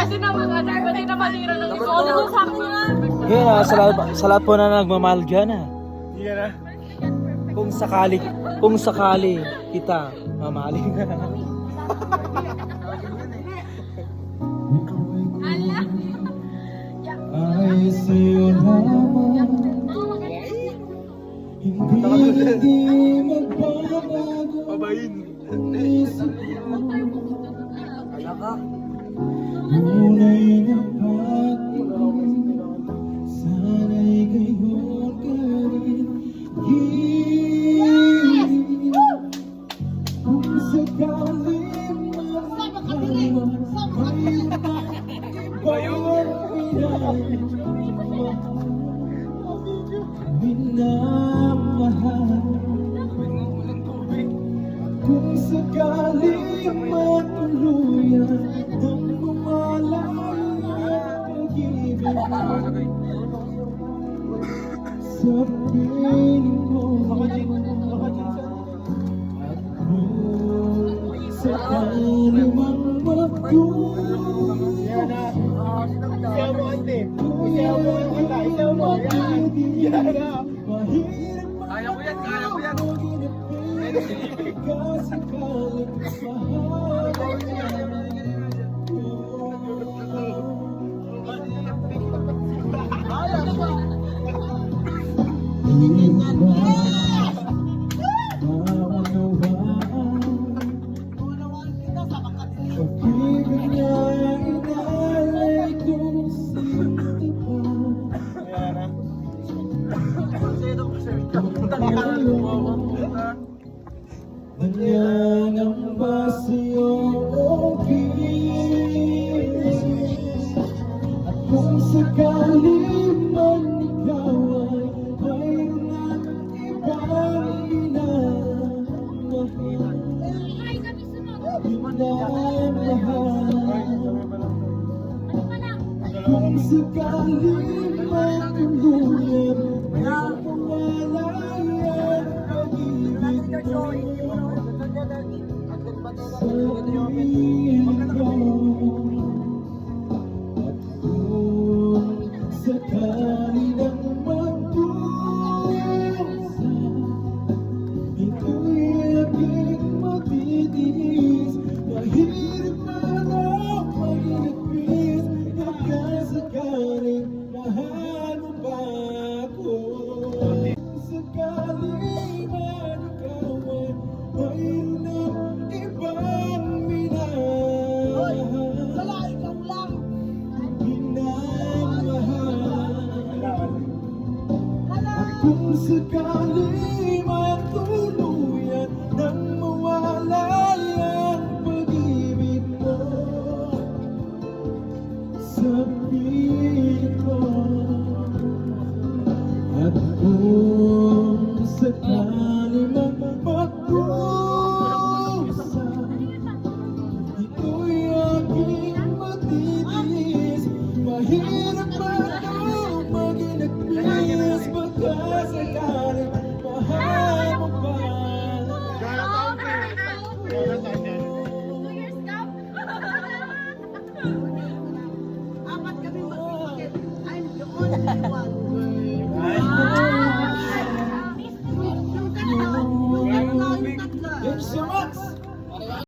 Kasi naman, pwede na matira ng ito. Ano yung sabi niya? Yeah, sa lahat po na nagmamahal dyan ah. Yan na. Kung sakali kita mamahalin. Ay sa'yo lamang, hindi magbabago. Babayin. Ngunay napag-ibig, sana'y gayon ka rin. Kung sakali minamahal, kung sakali matuluyan ng lumalay ang pag-ibig sa piling ko, at kung sakali mang Isaw mo, ante. Isaw mo, ante. Isaw mo. Yan. Yan na. kaya ko yan, kaya ko yan. Kasi kalit Manyan ang basyo o kiss. At kung sakali man ikaw ay mayroon at ibang minamahal, kung sakali matuluyan ang pumalaya pag-ibig ko sa piling ko. At kung sakali nang magdusa, ito'y aking matitiis. Mahirap man ang mag-iipis, pagkasakaling mahal mo ba ako? Sakaling man ikaw ay mayroon ng ibang minamahal, minamahal. At kung sakali